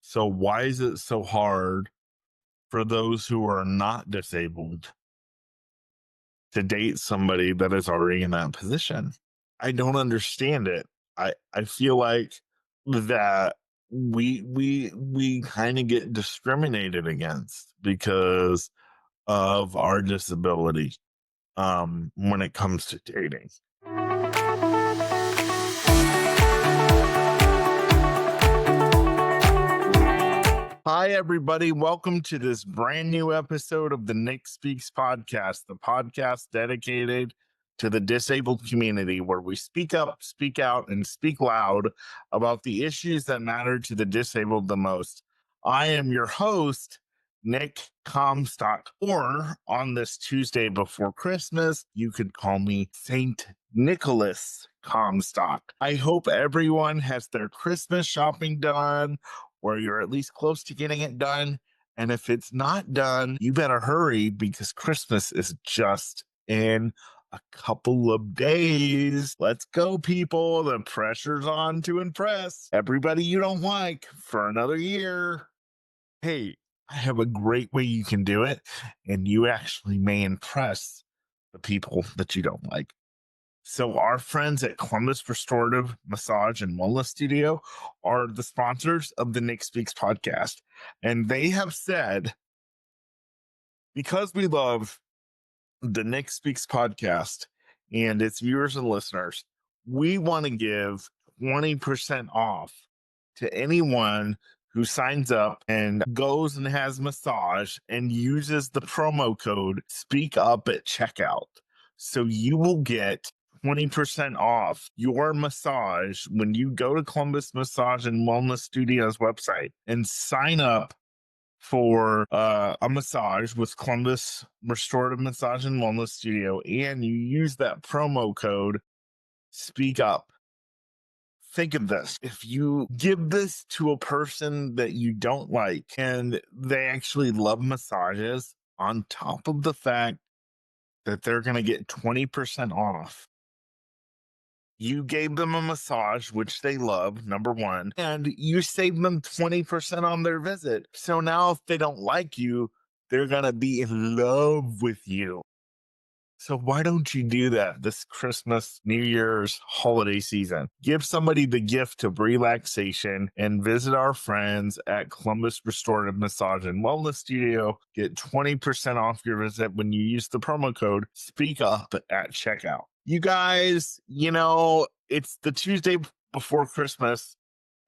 So why is it so hard for those who are not disabled to date somebody that is already in that position? I don't understand it. I feel like that we kind of get discriminated against because of our disability when it comes to dating. Hi, everybody. Welcome to this brand new episode of the Nick Speaks podcast, the podcast dedicated to the disabled community, where we speak up, speak out, and speak loud about the issues that matter to the disabled the most. I am your host, Nick Comstock, or on this Tuesday before Christmas, you could call me Saint Nicholas Comstock. I hope everyone has their Christmas shopping done, or you're at least close to getting it done. And if it's not done, you better hurry because Christmas is just in a couple of days. Let's go, people. The pressure's on to impress everybody you don't like for another year. Hey, I have a great way you can do it, and you actually may impress the people that you don't like. So our friends at Columbus Restorative Massage and Wellness Studio are the sponsors of the Nick Speaks podcast. And they have said, because we love the Nick Speaks podcast and its viewers and listeners, we want to give 20% off to anyone who signs up and goes and has massage and uses the promo code Speak Up at checkout. So you will get 20% off your massage when you go to Columbus Massage and Wellness Studios website and sign up for a massage with Columbus Restorative Massage and Wellness Studio, and you use that promo code Speak Up. Think of this. If you give this to a person that you don't like and they actually love massages, on top of the fact that they're going to get 20% off, you gave them a massage, which they love, number one, and you saved them 20% on their visit. So now if they don't like you, they're going to be in love with you. So why don't you do that this Christmas, New Year's, holiday season? Give somebody the gift of relaxation and visit our friends at Columbus Restorative Massage and Wellness Studio. Get 20% off your visit when you use the promo code Speak Up at checkout. You guys, it's the Tuesday before Christmas,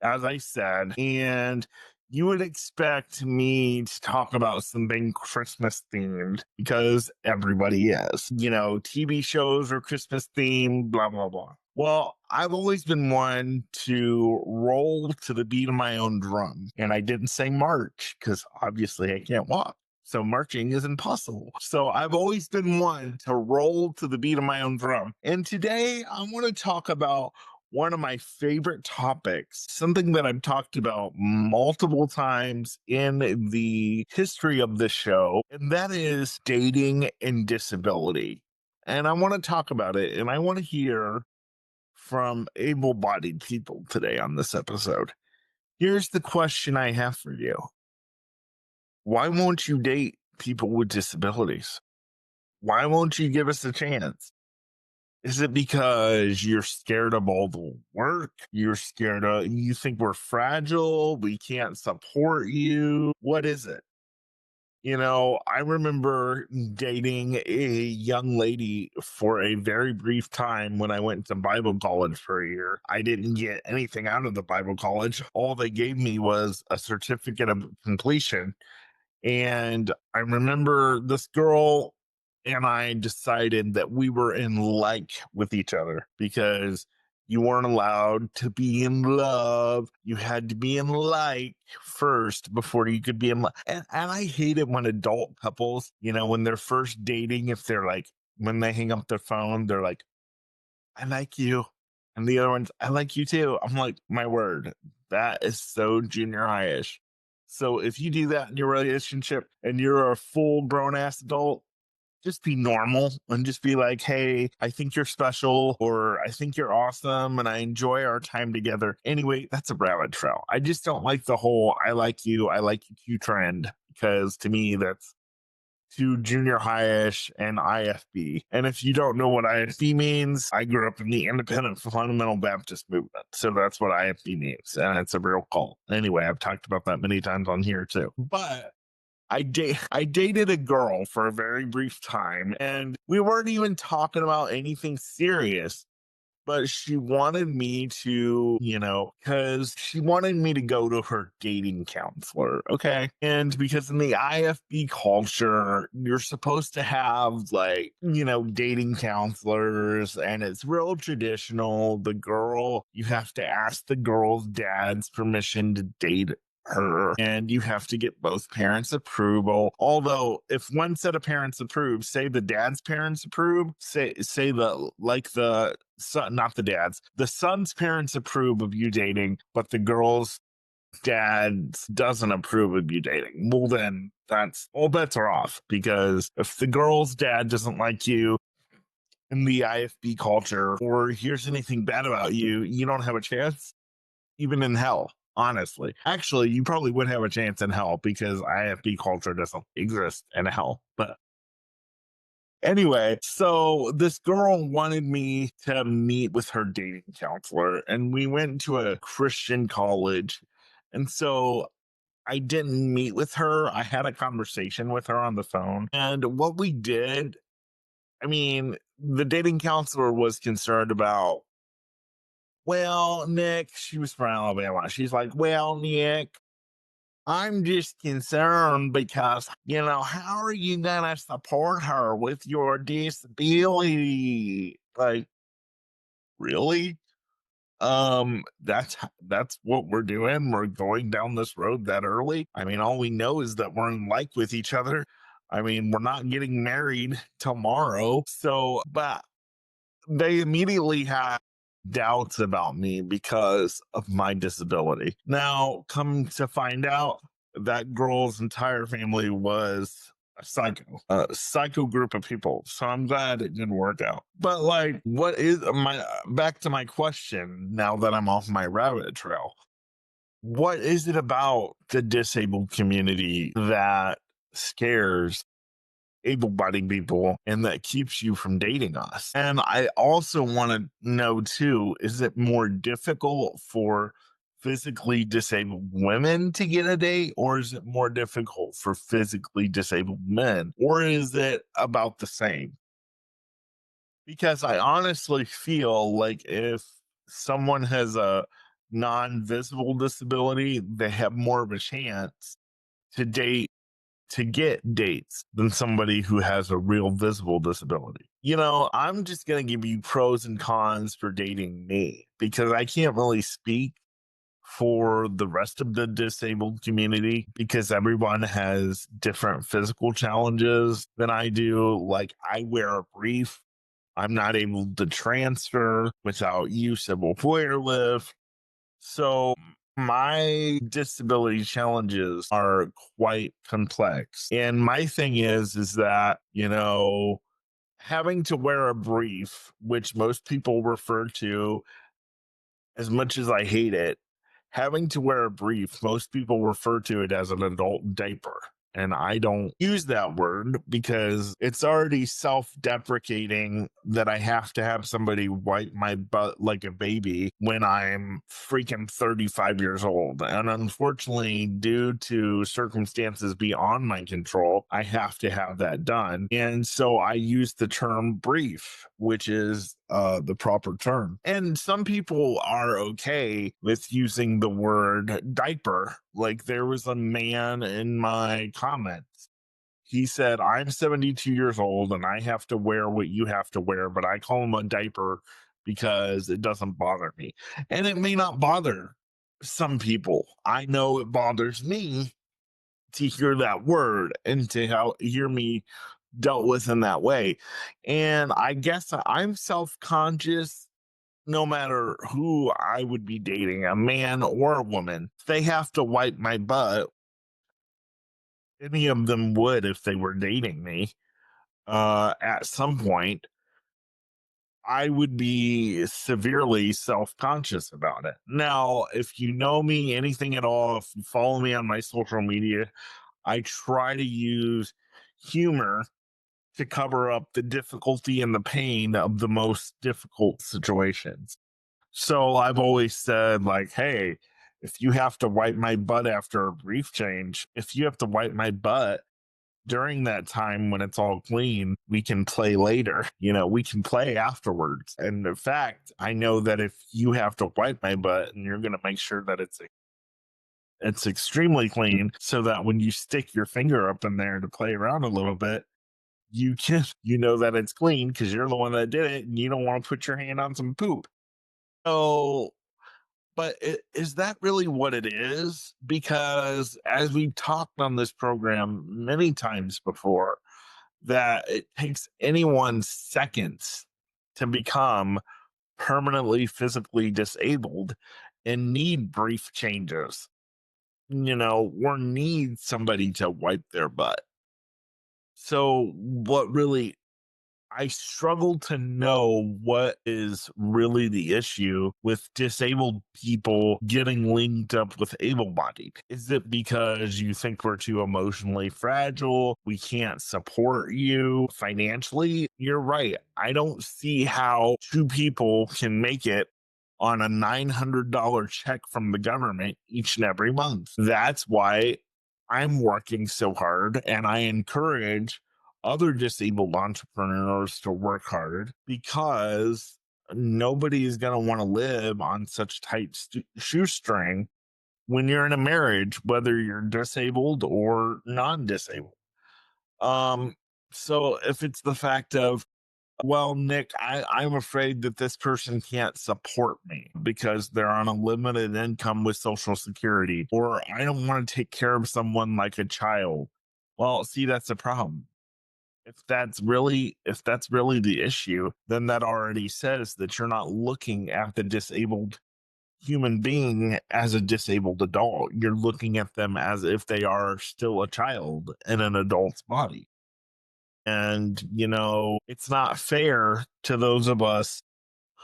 as I said, and you would expect me to talk about something Christmas themed because everybody is. TV shows are Christmas themed, blah, blah, blah. Well, I've always been one to roll to the beat of my own drum. And I didn't say march because obviously I can't walk. So marching is impossible. So I've always been one to roll to the beat of my own drum. And today I want to talk about one of my favorite topics, something that I've talked about multiple times in the history of this show, and that is dating and disability. And I want to talk about it, and I want to hear from able-bodied people today on this episode. Here's the question I have for you. Why won't you date people with disabilities? Why won't you give us a chance? Is it because you're scared of all the work? You think we're fragile? We can't support you? What is it? I remember dating a young lady for a very brief time when I went to Bible college for a year. I didn't get anything out of the Bible college. All they gave me was a certificate of completion. And I remember this girl and I decided that we were in like with each other because you weren't allowed to be in love. You had to be in like first before you could be in love. And I hate it when adult couples, when they're first dating, if they're like, when they hang up their phone, they're like, I like you. And the other one's, I like you too. I'm like, my word, that is so junior high-ish. So if you do that in your relationship and you're a full grown ass adult, just be normal and just be like, hey, I think you're special, or I think you're awesome and I enjoy our time together. Anyway, that's a rabbit trail. I just don't like the whole I like you too trend, because to me, that's too junior high-ish and IFB. And if you don't know what IFB means, I grew up in the independent fundamental Baptist movement. So that's what IFB means. And it's a real cult. Anyway, I've talked about that many times on here too. But I dated a girl for a very brief time, and we weren't even talking about anything serious. But she wanted me to, because she wanted me to go to her dating counselor. Okay. And because in the IFB culture, you're supposed to have like, dating counselors, and it's real traditional. The girl, you have to ask the girl's dad's permission to date her, and you have to get both parents approval. Although if one set of parents approve, say the dad's parents approve, say the son, not the dad's, the son's parents approve of you dating, but the girl's dad doesn't approve of you dating, well then that's all bets are off. Because if the girl's dad doesn't like you in the IFB culture or hears anything bad about you, you don't have a chance even in hell. Honestly, actually, you probably would have a chance in hell, because IFB culture doesn't exist in hell. But anyway, so this girl wanted me to meet with her dating counselor, and we went to a Christian college. And so I didn't meet with her. I had a conversation with her on the phone. And what we did, I mean, the dating counselor was concerned about, well, Nick, she was from Alabama. She's like, well, Nick, I'm just concerned because, how are you going to support her with your disability? Like, really? That's what we're doing. We're going down this road that early. I mean, all we know is that we're in like with each other. I mean, we're not getting married tomorrow. So, but they immediately had doubts about me because of my disability. Now, come to find out, that girl's entire family was a psycho group of people. So I'm glad it didn't work out. But like, what is my back to my question now that I'm off my rabbit trail? What is it about the disabled community that scares able-bodied people and that keeps you from dating us? And I also want to know too, is it more difficult for physically disabled women to get a date, or is it more difficult for physically disabled men, or is it about the same? Because I honestly feel like if someone has a non-visible disability, they have more of a chance to date to get dates than somebody who has a real visible disability. I'm just going to give you pros and cons for dating me, because I can't really speak for the rest of the disabled community, because everyone has different physical challenges than I do. Like, I wear a brief. I'm not able to transfer without use of a Hoyer lift. So my disability challenges are quite complex. And my thing is that, having to wear a brief, which most people refer to, as much as I hate it, having to wear a brief, most people refer to it as an adult diaper. And I don't use that word because it's already self deprecating that I have to have somebody wipe my butt like a baby when I'm freaking 35 years old. And unfortunately, due to circumstances beyond my control, I have to have that done. And so I use the term brief, which is the proper term. And some people are okay with using the word diaper. Like, there was a man in my comments. He said, I'm 72 years old and I have to wear what you have to wear, but I call him a diaper because it doesn't bother me. And it may not bother some people. I know it bothers me to hear that word and to hear me dealt with in that way. And I guess I'm self conscious no matter who I would be dating, a man or a woman. They have to wipe my butt. Any of them would if they were dating me. at some point, I would be severely self conscious about it. Now, if you know me, anything at all, if you follow me on my social media, I try to use humor to cover up the difficulty and the pain of the most difficult situations. So I've always said, like, hey, if you have to wipe my butt after a brief change, if you have to wipe my butt during that time when it's all clean, we can play later. We can play afterwards. And in fact, I know that if you have to wipe my butt and you're going to make sure that it's extremely clean so that when you stick your finger up in there to play around a little bit, you know that it's clean because you're the one that did it and you don't want to put your hand on some poop. So, but is that really what it is? Because as we've talked on this program many times before, that it takes anyone seconds to become permanently physically disabled and need brief changes, or need somebody to wipe their butt. So, what really I struggle to know what is really the issue with disabled people getting linked up with able bodied. Is it because you think we're too emotionally fragile? We can't support you financially? You're right. I don't see how two people can make it on a $900 check from the government each and every month. That's why I'm working so hard, and I encourage other disabled entrepreneurs to work hard, because nobody is going to want to live on such tight shoestring when you're in a marriage, whether you're disabled or non-disabled. Um, so if it's the fact of, well, Nick, I'm afraid that this person can't support me because they're on a limited income with Social Security, or I don't want to take care of someone like a child. Well, see, that's the problem. If that's really the issue, then that already says that you're not looking at the disabled human being as a disabled adult. You're looking at them as if they are still a child in an adult's body. And, it's not fair to those of us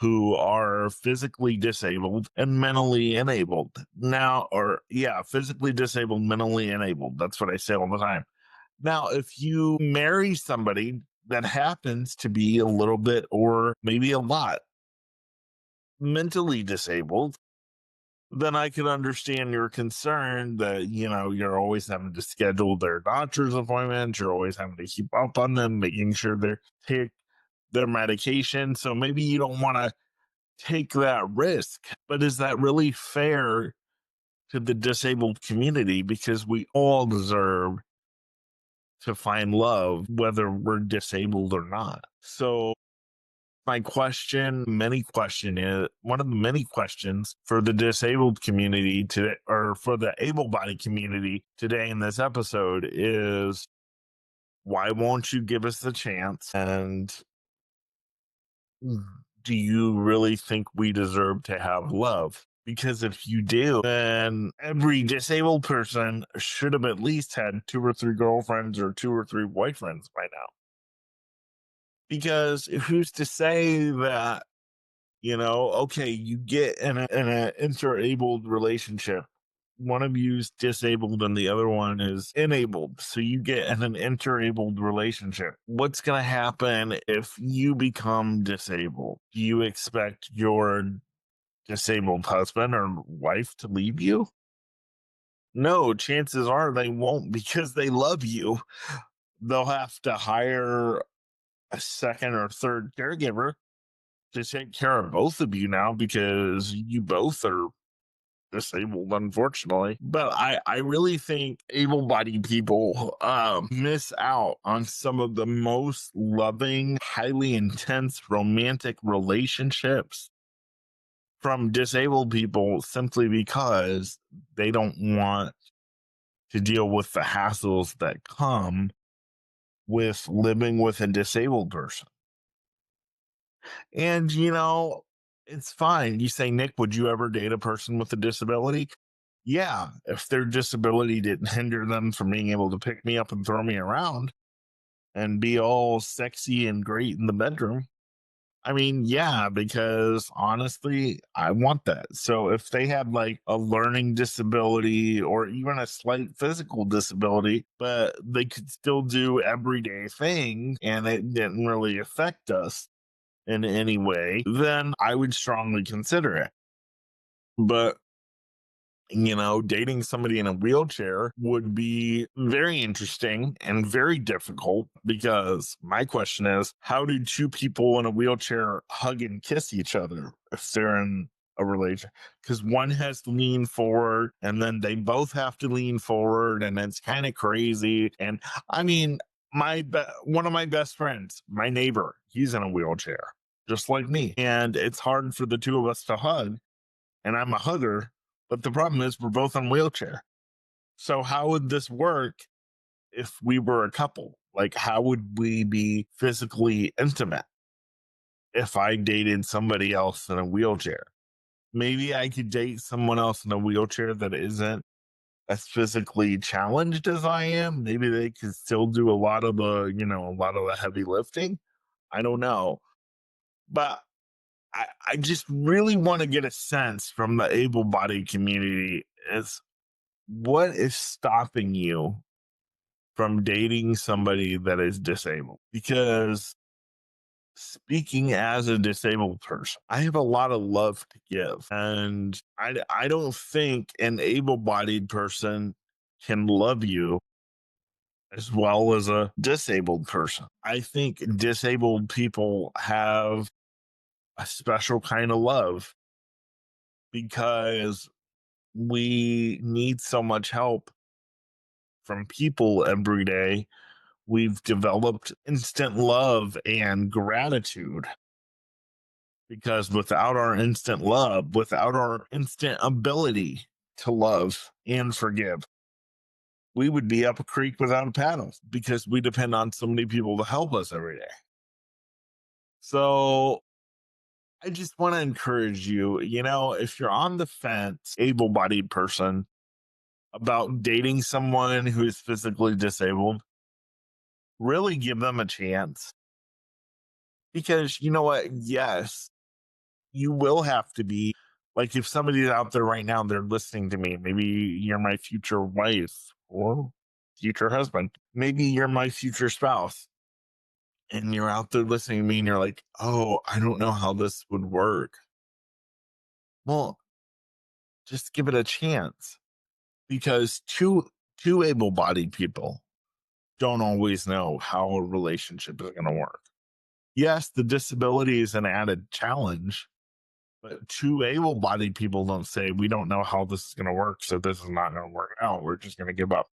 who are physically disabled and mentally enabled. Now, or yeah, physically disabled, mentally enabled. That's what I say all the time. Now, if you marry somebody that happens to be a little bit or maybe a lot mentally disabled, then I could understand your concern that, you're always having to schedule their doctor's appointments. You're always having to keep up on them, making sure they take their medication. So maybe you don't want to take that risk. But is that really fair to the disabled community? Because we all deserve to find love, whether we're disabled or not. So my question, many question is one of the many questions for the disabled community today, or for the able-bodied community today in this episode, is why won't you give us the chance? And do you really think we deserve to have love? Because if you do, then every disabled person should have at least had two or three girlfriends or two or three boyfriends by now. Because who's to say that, okay, you get in a interabled relationship. One of you's disabled and the other one is enabled. So you get in an interabled relationship. What's going to happen if you become disabled? Do you expect your disabled husband or wife to leave you? No, chances are they won't, because they love you. They'll have to hire a second or third caregiver to take care of both of you now, because you both are disabled, unfortunately. But I really think able-bodied people miss out on some of the most loving, highly intense romantic relationships from disabled people, simply because they don't want to deal with the hassles that come with living with a disabled person. And, it's fine. You say, Nick, would you ever date a person with a disability? Yeah, if their disability didn't hinder them from being able to pick me up and throw me around. and be all sexy and great in the bedroom. I mean, yeah, because honestly, I want that. So if they had like a learning disability or even a slight physical disability, but they could still do everyday things and it didn't really affect us in any way, then I would strongly consider it. But dating somebody in a wheelchair would be very interesting and very difficult because my question is, how do two people in a wheelchair hug and kiss each other if they're in a relation? Because one has to lean forward and then they both have to lean forward, and it's kind of crazy. And I mean, one of my best friends, my neighbor, he's in a wheelchair just like me. And it's hard for the two of us to hug, and I'm a hugger, but the problem is we're both on wheelchair. So how would this work if we were a couple? Like, how would we be physically intimate if I dated somebody else in a wheelchair? Maybe I could date someone else in a wheelchair that isn't as physically challenged as I am. Maybe they could still do a lot of the heavy lifting. I don't know. But I just really want to get a sense from the able bodied community is what is stopping you from dating somebody that is disabled? Because speaking as a disabled person, I have a lot of love to give. And I don't think an able bodied person can love you as well as a disabled person. I think disabled people have a special kind of love because we need so much help from people every day. We've developed instant love and gratitude because without our instant love, without our instant ability to love and forgive, we would be up a creek without a paddle because we depend on so many people to help us every day. So I just want to encourage you, if you're on the fence, able bodied person, about dating someone who is physically disabled, really give them a chance. Because you know what? Yes, you will have to be like, if somebody's out there right now, they're listening to me. Maybe you're my future wife or future husband. Maybe you're my future spouse. And you're out there listening to me and you're like, oh, I don't know how this would work. Well, just give it a chance because two able-bodied people don't always know how a relationship is going to work. Yes, the disability is an added challenge, but two able-bodied people don't say, we don't know how this is going to work, so this is not going to work out. We're just going to give up.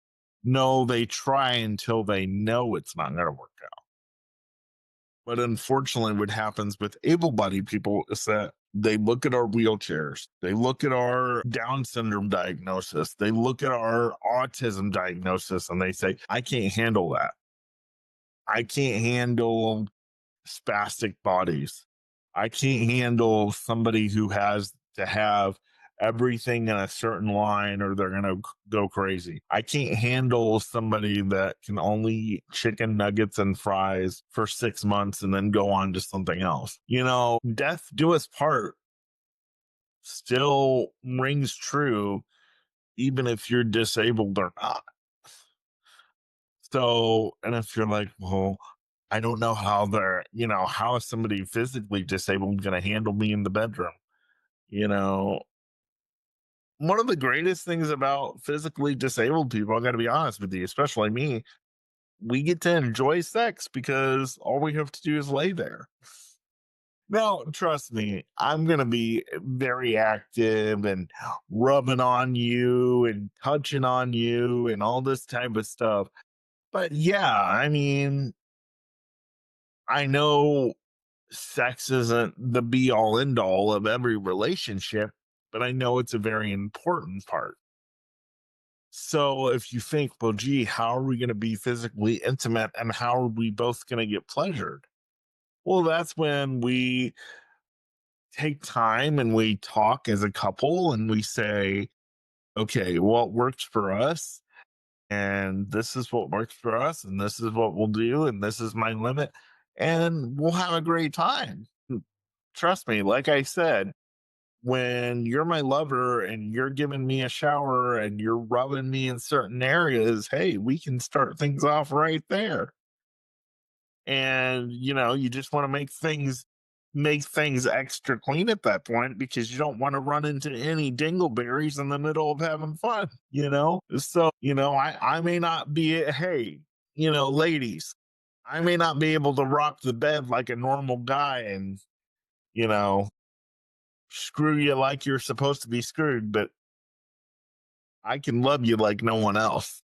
No, they try until they know it's not going to work out. But unfortunately, what happens with able-bodied people is that they look at our wheelchairs, they look at our Down syndrome diagnosis, they look at our autism diagnosis, and they say, I can't handle that. I can't handle spastic bodies. I can't handle somebody who has to have everything in a certain line or they're going to go crazy. I can't handle somebody that can only eat chicken nuggets and fries for 6 months and then go on to something else. Death do us part still rings true, even if you're disabled or not. So, and if you're like, well, I don't know how how is somebody physically disabled going to handle me in the bedroom? You know, one of the greatest things about physically disabled people, I got to be honest with you, especially me, we get to enjoy sex because all we have to do is lay there. Now, trust me, I'm going to be very active and rubbing on you and touching on you and all this type of stuff. But yeah, I mean, I know sex isn't the be all end all of every relationship, but I know it's a very important part. So if you think, well, gee, how are we going to be physically intimate and how are we both going to get pleasured? Well, that's when we take time and we talk as a couple and we say, okay, what works for us and this is what works for us, and this is what we'll do, and this is my limit, and we'll have a great time. Trust me, like I said, when you're my lover and you're giving me a shower and you're rubbing me in certain areas, hey, we can start things off right there. And you just want to make things extra clean at that point because you don't want to run into any dingleberries in the middle of having fun. So, I may not be hey, ladies, I may not be able to rock the bed like a normal guy and, you know, screw you like you're supposed to be screwed, but I can love you like no one else,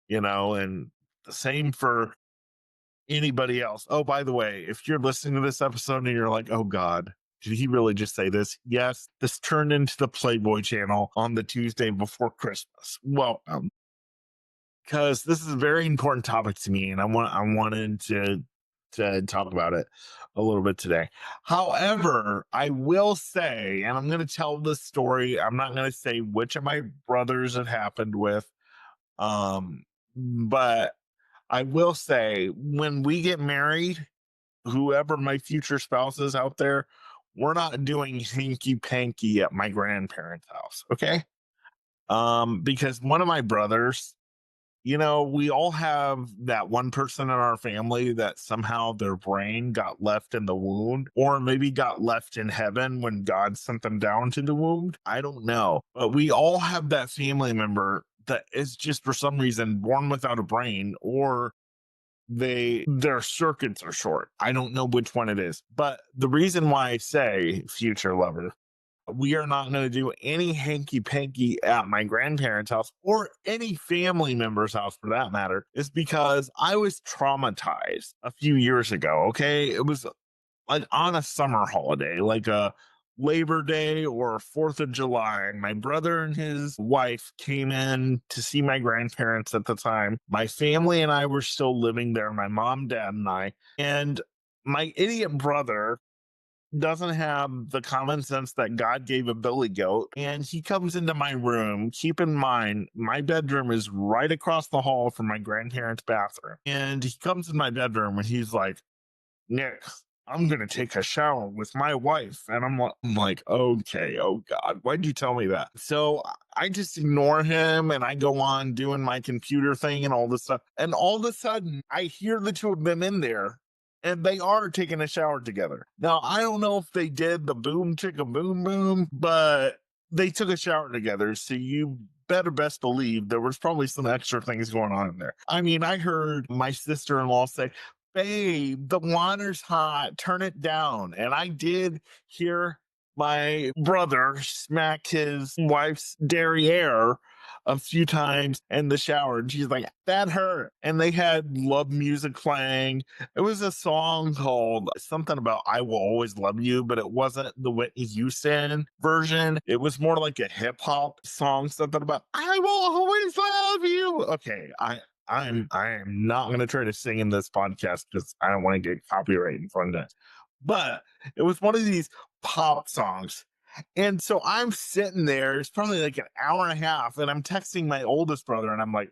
and the same for anybody else. Oh, by the way, if you're listening to this episode and you're like, oh God, did he really just say this? Yes, this turned into the Playboy channel on the Tuesday before Christmas. Well, because this is a very important topic to me, and I wanted to talk about it a little bit today. However, I will say, and I'm going to tell this story. I'm not going to say which of my brothers it happened with, but I will say when we get married, whoever my future spouse is out there, we're not doing hanky panky at my grandparents' house. Okay. Because one of my brothers, we all have that one person in our family that somehow their brain got left in the wound, or maybe got left in heaven when God sent them down to the wound. I don't know. But we all have that family member that is just for some reason born without a brain, or their circuits are short. I don't know which one it is. But the reason why I say future lover, we are not going to do any hanky panky at my grandparents' house or any family member's house for that matter, is because I was traumatized a few years ago. Okay. It was like on a summer holiday, like a Labor Day or 4th of July. My brother and his wife came in to see my grandparents at the time. My family and I were still living there, my mom, dad, and I. And my idiot brother doesn't have the common sense that God gave a billy goat. And he comes into my room. Keep in mind, my bedroom is right across the hall from my grandparents' bathroom. And he comes in my bedroom and he's like, Nick, I'm gonna take a shower with my wife. And I'm like, okay, oh God, why'd you tell me that? So I just ignore him and I go on doing my computer thing and all this stuff. And all of a sudden I hear the two of them in there and they are taking a shower together. Now I don't know if they did the boom chicka boom boom, but they took a shower together. So you better best believe there was probably some extra things going on in there. I mean, I heard my sister-in-law say, babe, the water's hot, turn it down. And I did hear my brother smack his wife's derriere a few times in the shower. And she's like, that hurt. And they had love music playing. It was a song called something about I Will Always Love You, but it wasn't the Whitney Houston version. It was more like a hip hop song, something about I will always love you. Okay, I am not going to try to sing in this podcast because I don't want to get copyright infringement. But it was one of these pop songs. And so I'm sitting there, it's probably like an hour and a half, and I'm texting my oldest brother, and I'm like,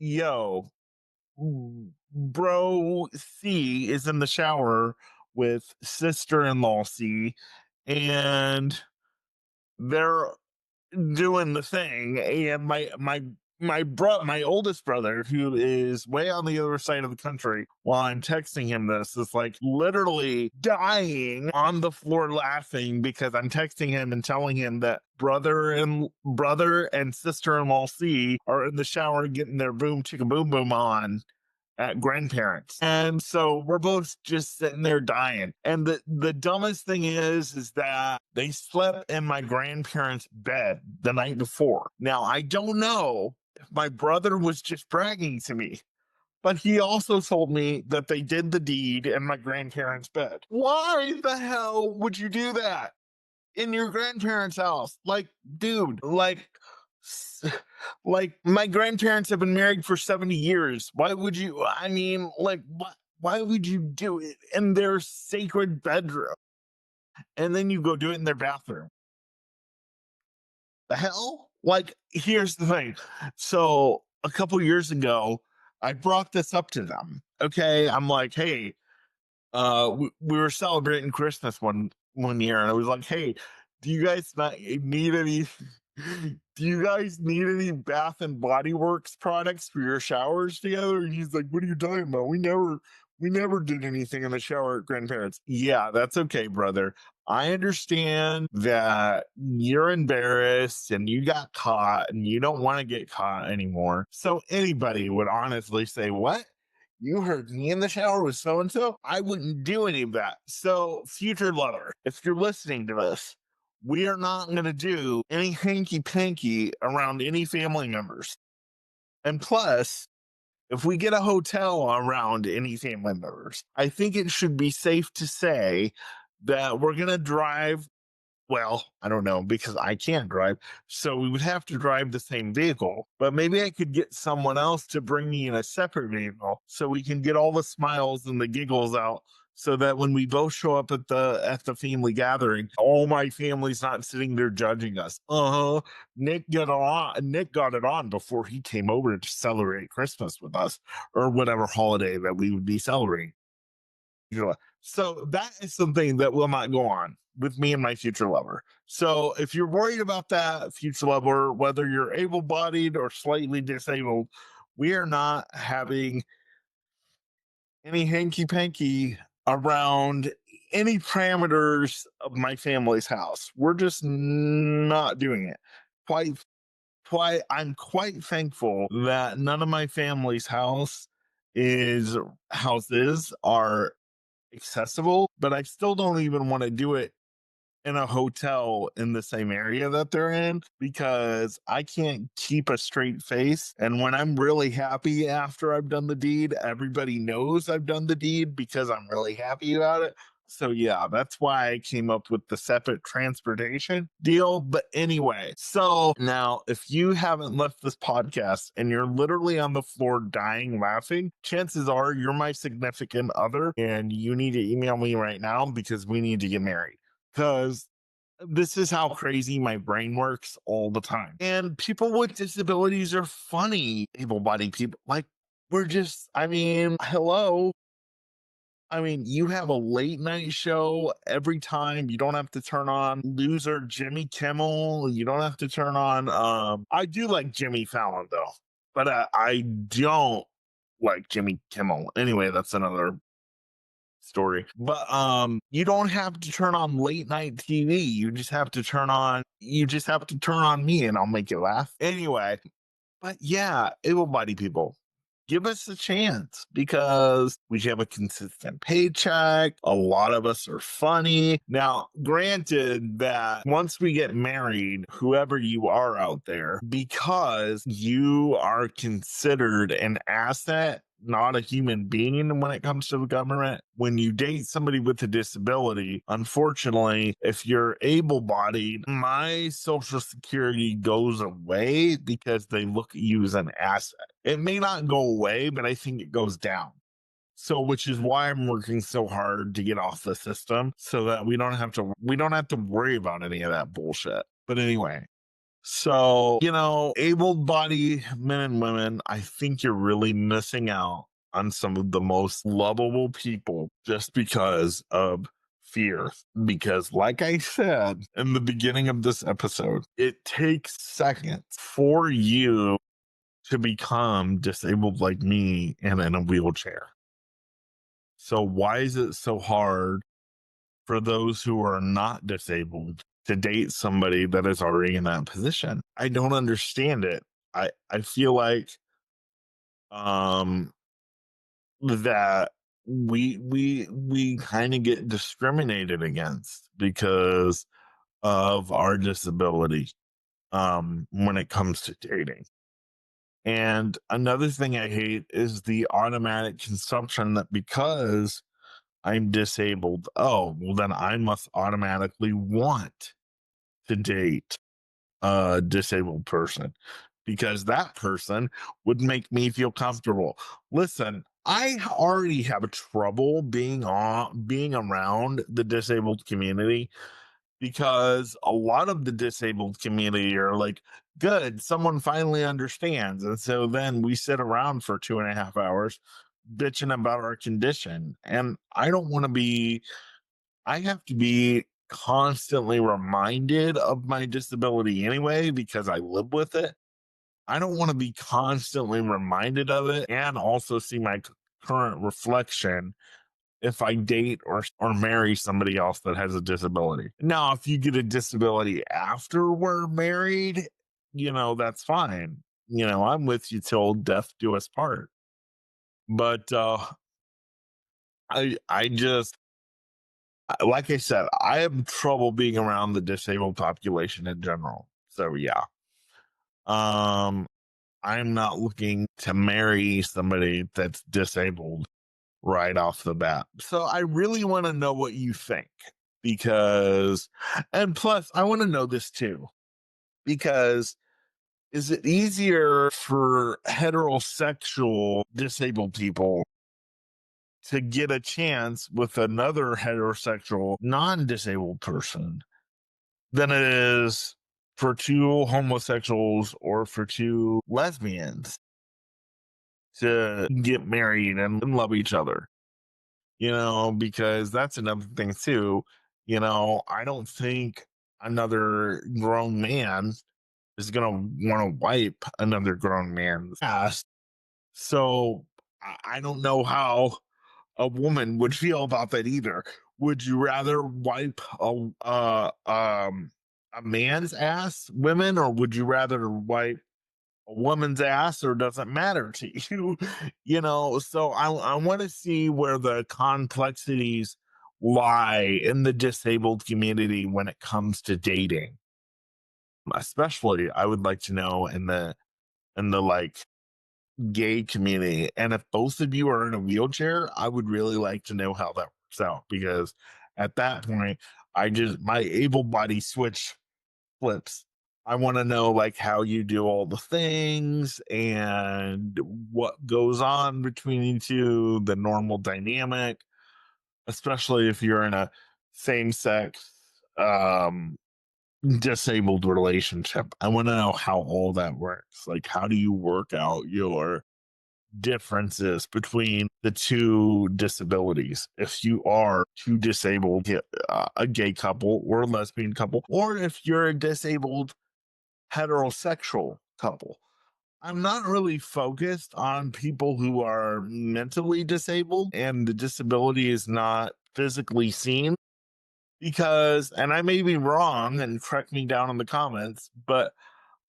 yo, bro C is in the shower with sister in law C, and they're doing the thing, and my oldest brother, who is way on the other side of the country, while I'm texting him this, is like literally dying on the floor laughing because I'm texting him and telling him that brother and sister-in-law C are in the shower getting their boom chicka boom boom on at grandparents. And so we're both just sitting there dying. And the dumbest thing is that they slept in my grandparents' bed the night before. Now, I don't know if my brother was just bragging to me, but he also told me that they did the deed in my grandparents' bed. Why the hell would you do that in your grandparents' house? Like, dude, like my grandparents have been married for 70 years. Why would you? I mean, like, why would you do it in their sacred bedroom and then you go do it in their bathroom? The hell? Like, here's the thing. So a couple years ago, I brought this up to them. Okay. I'm like, hey, we were celebrating Christmas one year, and I was like, "Hey, do you guys not need any? Do you guys need any Bath and Body Works products for your showers together?" And he's like, "What are you talking about? We never did anything in the shower at grandparents." Yeah, that's okay, brother. I understand that you're embarrassed and you got caught and you don't want to get caught anymore. So anybody would honestly say, "What? You heard me in the shower with so and so?" I wouldn't do any of that. So, future lover, if you're listening to this, we are not going to do any hanky panky around any family members. And plus, if we get a hotel around any family members, I think it should be safe to say that we're going to drive, well, I don't know because I can't drive. So we would have to drive the same vehicle, but maybe I could get someone else to bring me in a separate vehicle so we can get all the smiles and the giggles out so that when we both show up at the family gathering, all my family's not sitting there judging us. Uh-huh. Nick got it on before he came over to celebrate Christmas with us or whatever holiday that we would be celebrating. You know, so that is something that will not go on with me and my future lover. So if you're worried about that, future lover, whether you're able-bodied or slightly disabled, we are not having any hanky panky around any parameters of my family's house. We're just not doing it. Quite I'm quite thankful that none of my family's is houses are accessible, but I still don't even want to do it in a hotel in the same area that they're in because I can't keep a straight face. And when I'm really happy after I've done the deed, everybody knows I've done the deed because I'm really happy about it. So yeah, that's why I came up with the separate transportation deal. But anyway, so now if you haven't left this podcast and you're literally on the floor dying laughing, chances are you're my significant other and you need to email me right now because we need to get married because this is how crazy my brain works all the time. And people with disabilities are funny, able bodied people. Like, we're just, I mean, hello. I mean, you have a late night show every time. You don't have to turn on loser Jimmy Kimmel. You don't have to turn on, I do like Jimmy Fallon though, but I don't like Jimmy Kimmel. Anyway, that's another story. But you don't have to turn on late night TV. You just have to turn on me and I'll make you laugh. Anyway, but yeah, able-bodied people, give us a chance because we have a consistent paycheck. A lot of us are funny. Now, granted that once we get married, whoever you are out there, because you are considered an asset, not a human being when it comes to the government. When you date somebody with a disability, unfortunately, if you're able bodied, my social security goes away because they look at you as an asset. It may not go away, but I think it goes down. So, which is why I'm working so hard to get off the system so that we don't have to worry about any of that bullshit. But anyway, so, able bodied men and women, I think you're really missing out on some of the most lovable people just because of fear. Because, like I said in the beginning of this episode, it takes seconds for you to become disabled like me and in a wheelchair. So, why is it so hard for those who are not disabled to date somebody that is already in that position? I don't understand it. I feel like um that we kind of get discriminated against because of our disability when it comes to dating. And another thing I hate is the automatic consumption that because I'm disabled, oh, well then I must automatically want to date a disabled person because that person would make me feel comfortable. Listen, I already have trouble being around the disabled community because a lot of the disabled community are like Good. Someone finally understands. And so then we sit around for 2.5 hours bitching about our condition. And I don't want to be, I have to be constantly reminded of my disability anyway because I live with it. I don't want to be constantly reminded of it and also see my current reflection if I date or marry somebody else that has a disability. Now, if you get a disability after we're married, that's fine. I'm with you till death do us part. But I just like I said, I have trouble being around the disabled population in general. So yeah. Um I'm not looking to marry somebody that's disabled right off the bat. So I really want to know what you think because, and plus, I want to know this too because is it easier for heterosexual disabled people to get a chance with another heterosexual non disabled person than it is for two homosexuals or for two lesbians to get married and love each other? Because that's another thing too. I don't think another grown man is going to want to wipe another grown man's ass. So I don't know how a woman would feel about that either. Would you rather wipe a man's ass, women, or would you rather wipe a woman's ass, or doesn't matter to you? So I want to see where the complexities lie in the disabled community when it comes to dating. Especially I would like to know in the like gay community. And if both of you are in a wheelchair, I would really like to know how that works out because at that point, my able body switch flips. I want to know like how you do all the things and what goes on between you two, the normal dynamic, especially if you're in a same sex um disabled relationship. I want to know how all that works. Like how do you work out your differences between the two disabilities if you are two disabled, a gay couple or a lesbian couple, or if you're a disabled heterosexual couple. I'm not really focused on people who are mentally disabled and the disability is not physically seen because, and I may be wrong and correct me down in the comments, but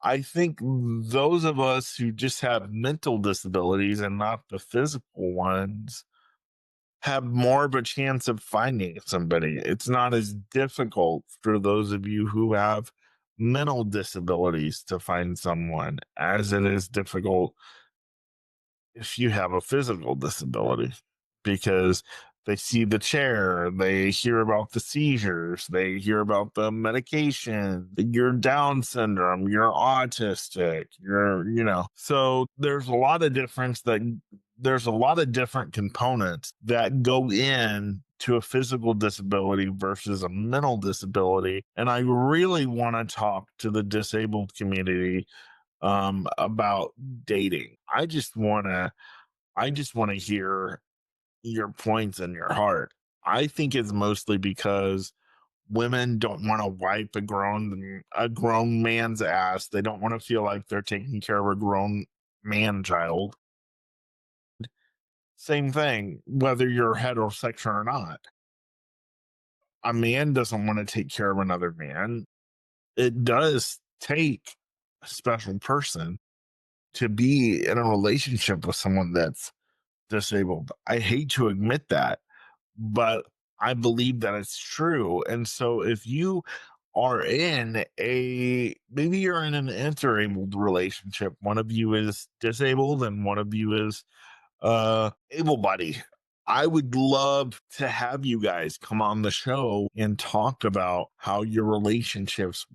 I think those of us who just have mental disabilities and not the physical ones have more of a chance of finding somebody. It's not as difficult for those of you who have mental disabilities to find someone as it is difficult if you have a physical disability because they see the chair, they hear about the seizures, they hear about the medication, you're Down syndrome, you're autistic, so there's a lot of different components that go in to a physical disability versus a mental disability. And I really want to talk to the disabled community about dating. I just want to hear your points and your heart. I think it's mostly because women don't want to wipe a grown man's ass. They don't want to feel like they're taking care of a grown man child. Same thing, whether you're heterosexual or not. A man doesn't want to take care of another man. It does take a special person to be in a relationship with someone that's disabled. I hate to admit that, but I believe that it's true. And so if you are maybe you're in an interabled relationship, one of you is disabled and one of you is able-bodied. I would love to have you guys come on the show and talk about how your relationships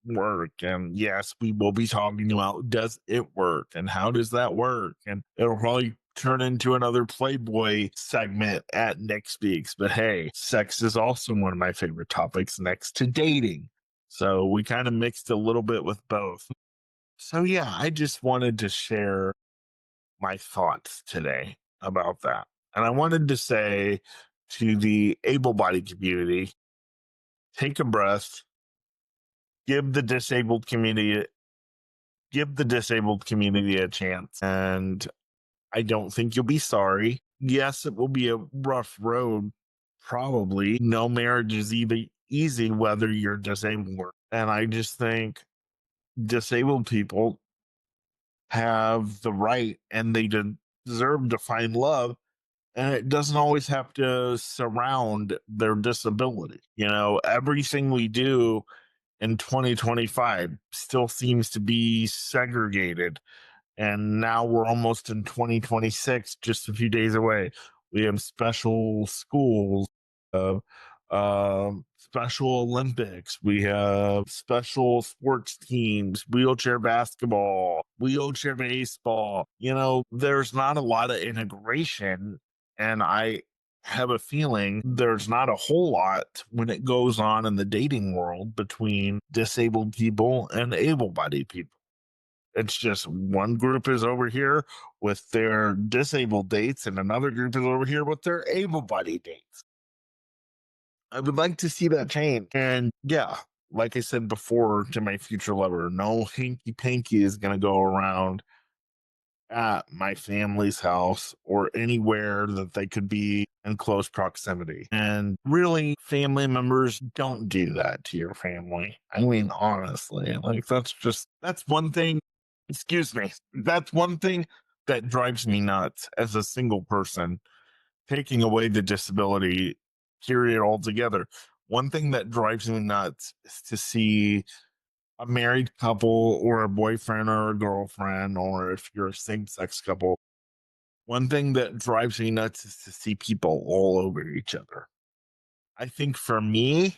work. And yes, we will be talking about does it work and how does that work? And it'll probably turn into another Playboy segment at Nick Speaks. But hey, sex is also one of my favorite topics next to dating. So we kind of mixed a little bit with both. So, yeah, I just wanted to share my thoughts today about that. And I wanted to say to the able bodied community, take a breath, give the disabled community give the disabled community a chance. And I don't think you'll be sorry. Yes, it will be a rough road. Probably no marriage is either easy whether you're disabled or, and I just think disabled people have the right and they deserve to find love, and it doesn't always have to surround their disability. Everything we do in 2025 still seems to be segregated, and now we're almost in 2026, just a few days away. We have special schools, uh, special Olympics, we have special sports teams, wheelchair basketball, wheelchair baseball. There's not a lot of integration, and I have a feeling there's not a whole lot when it goes on in the dating world between disabled people and able-bodied people. It's just one group is over here with their disabled dates, and another group is over here with their able-bodied dates. I would like to see that change. And yeah, like I said before to my future lover, no hinky panky is going to go around at my family's house or anywhere that they could be in close proximity. And really, family members don't do that to your family. I mean, honestly, like that's one thing. Excuse me. That's one thing that drives me nuts as a single person, taking away the disability period altogether. One thing that drives me nuts is to see a married couple or a boyfriend or a girlfriend, or if you're a same sex couple, one thing that drives me nuts is to see people all over each other. I think for me,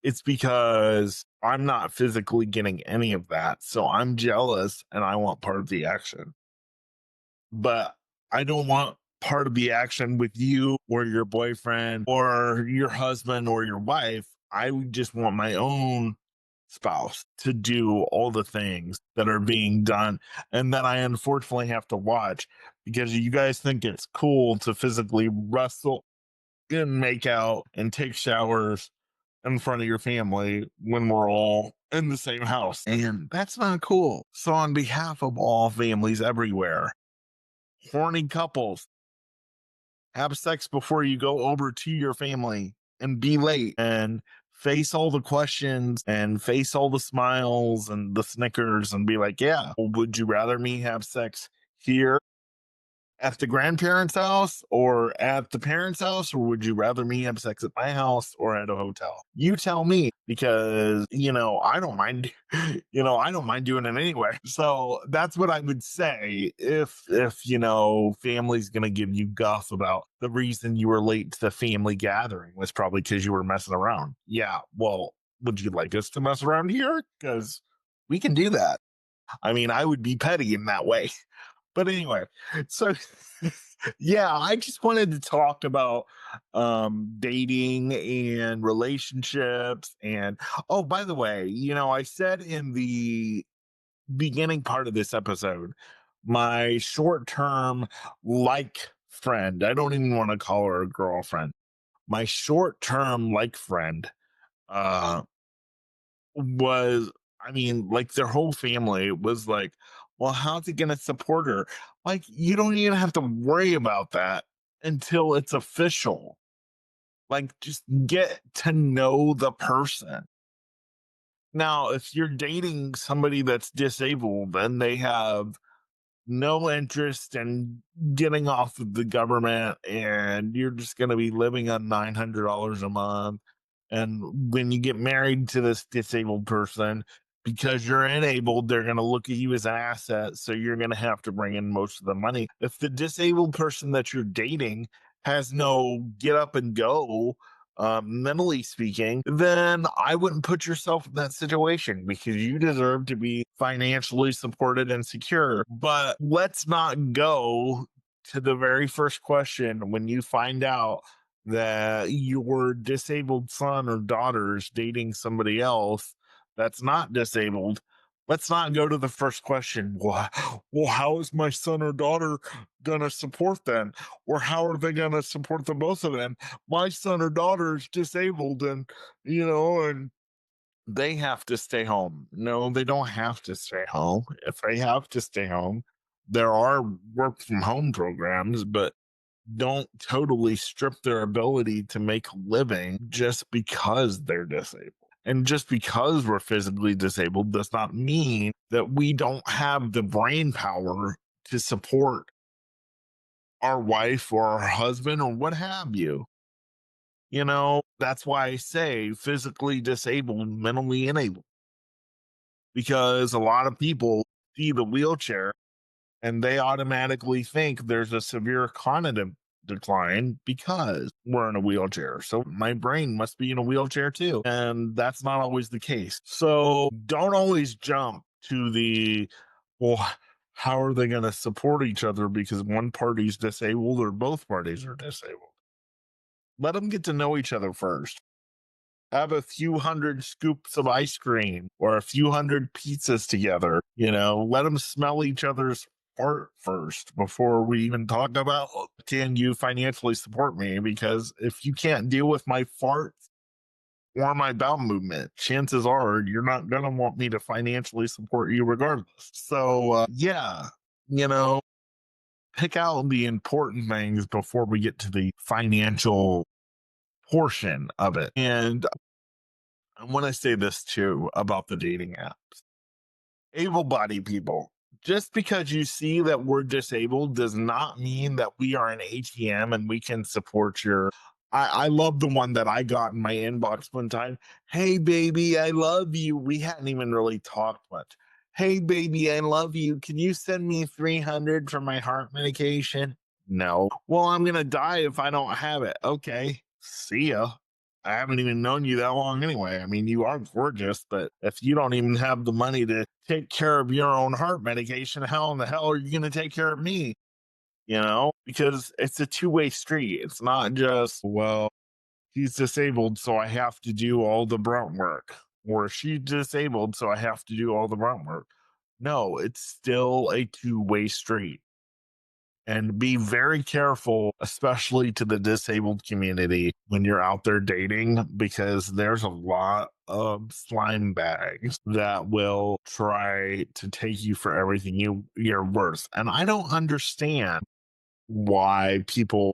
it's because I'm not physically getting any of that. So I'm jealous and I want part of the action. But I don't want part of the action with you or your boyfriend or your husband or your wife. I would just want my own spouse to do all the things that are being done and that I unfortunately have to watch because you guys think it's cool to physically wrestle and make out and take showers in front of your family when we're all in the same house. And that's not cool. So, on behalf of all families everywhere, horny couples, have sex before you go over to your family and be late and face all the questions and face all the smiles and the snickers and be like, yeah, well, would you rather me have sex here at the grandparents' house or at the parents' house, or would you rather me have sex at my house or at a hotel? You tell me, because I don't mind. I don't mind doing it anyway. So that's what I would say if family's gonna give you guff about the reason you were late to the family gathering was probably because you were messing around. Yeah, well, would you like us to mess around here? Because we can do that. I mean, I would be petty in that way. But anyway, so yeah, I just wanted to talk about dating and relationships. And oh, by the way, I said in the beginning part of this episode, my short-term like friend, I don't even want to call her a girlfriend. My short-term like friend uh was, I mean, like their whole family was like, well, how's he going to support her? Like, you don't even have to worry about that until it's official. Like, just get to know the person. Now, if you're dating somebody that's disabled and they have no interest in getting off of the government and you're just going to be living on $900 a month, and when you get married to this disabled person, because you're enabled, they're going to look at you as an asset, so you're going to have to bring in most of the money. If the disabled person that you're dating has no get up and go, mentally speaking, then I wouldn't put yourself in that situation because you deserve to be financially supported and secure. But let's not go to the very first question when you find out that your disabled son or daughter is dating somebody else that's not disabled. Let's not go to the first question. Well, how is my son or daughter going to support them? Or how are they going to support the both of them? My son or daughter is disabled and they have to stay home. No, they don't have to stay home. If they have to stay home, there are work from home programs, but don't totally strip their ability to make a living just because they're disabled. And just because we're physically disabled does not mean that we don't have the brain power to support our wife or our husband or what have you. That's why I say physically disabled, mentally enabled, because a lot of people see the wheelchair and they automatically think there's a severe cognitive decline because we're in a wheelchair. So my brain must be in a wheelchair too. And that's not always the case. So don't always jump to well, how are they going to support each other because one party's disabled or both parties are disabled? Let them get to know each other first. Have a few hundred scoops of ice cream or a few hundred pizzas together. Let them smell each other's fart first before we even talk about, can you financially support me? Because if you can't deal with my farts or my bowel movement, chances are you're not going to want me to financially support you regardless. So, yeah, you know, pick out the important things before we get to the financial portion of it. And I want to say this too about the dating apps. Able-bodied people. Just because you see that we're disabled does not mean that we are an ATM and we can support your. I love the one that I got in my inbox one time. Hey, baby, I love you. We hadn't even really talked much. Hey, baby, I love you. Can you send me 300 for my heart medication? No. Well, I'm going to die if I don't have it. Okay. See ya. I haven't even known you that long anyway. I mean, you are gorgeous, but if you don't even have the money to take care of your own heart medication, how in the hell are you going to take care of me? Because it's a two-way street. It's not just, well, he's disabled, so I have to do all the brunt work, or she's disabled, so I have to do all the brunt work. No, it's still a two-way street. And be very careful, especially to the disabled community when you're out there dating, because there's a lot of slime bags that will try to take you for everything you're worth. And I don't understand why people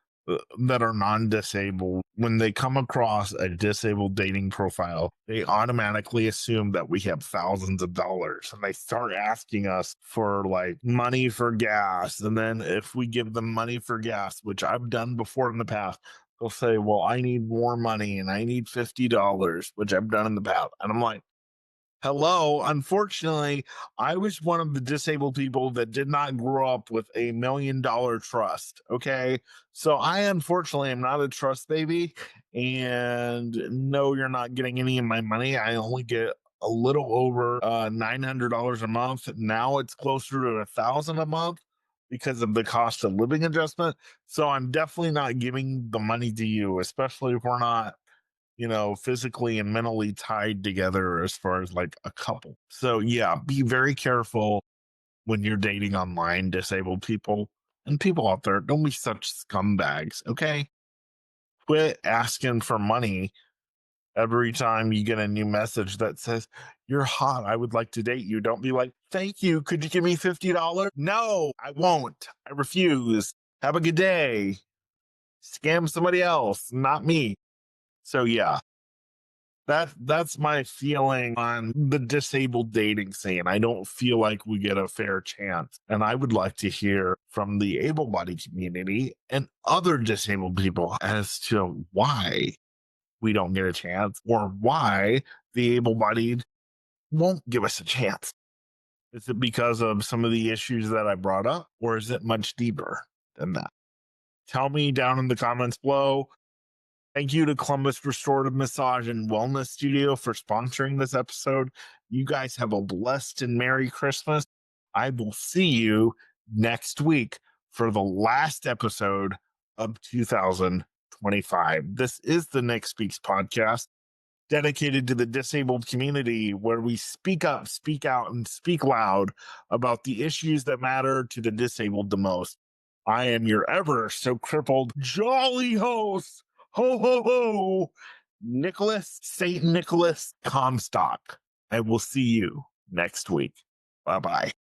that are non-disabled, when they come across a disabled dating profile, they automatically assume that we have thousands of dollars and they start asking us for like money for gas. And then if we give them money for gas, which I've done before in the past, they'll say, well, I need more money and I need $50, which I've done in the past. And I'm like, hello. Unfortunately, I was one of the disabled people that did not grow up with $1 million trust. Okay. So I unfortunately am not a trust baby. And no, you're not getting any of my money. I only get a little over $900 a month. Now it's closer to 1,000 a month because of the cost of living adjustment. So I'm definitely not giving the money to you, especially if we're not physically and mentally tied together as far as like a couple. So, yeah, be very careful when you're dating online disabled people and people out there. Don't be such scumbags, okay? Quit asking for money every time you get a new message that says, you're hot. I would like to date you. Don't be like, thank you. Could you give me $50? No, I won't. I refuse. Have a good day. Scam somebody else, not me. So, yeah, that's my feeling on the disabled dating scene. I don't feel like we get a fair chance. And I would like to hear from the able-bodied community and other disabled people as to why we don't get a chance or why the able-bodied won't give us a chance. Is it because of some of the issues that I brought up, or is it much deeper than that? Tell me down in the comments below. Thank you to Columbus Restorative Massage and Wellness Studio for sponsoring this episode. You guys have a blessed and Merry Christmas. I will see you next week for the last episode of 2025. This is the Nick Speaks podcast. dedicated to the disabled community, where we speak up, speak out, and speak loud about the issues that matter to the disabled the most. I am your ever so crippled, jolly host, ho, ho, ho, St. Nicholas Comstock. I will see you next week. Bye bye.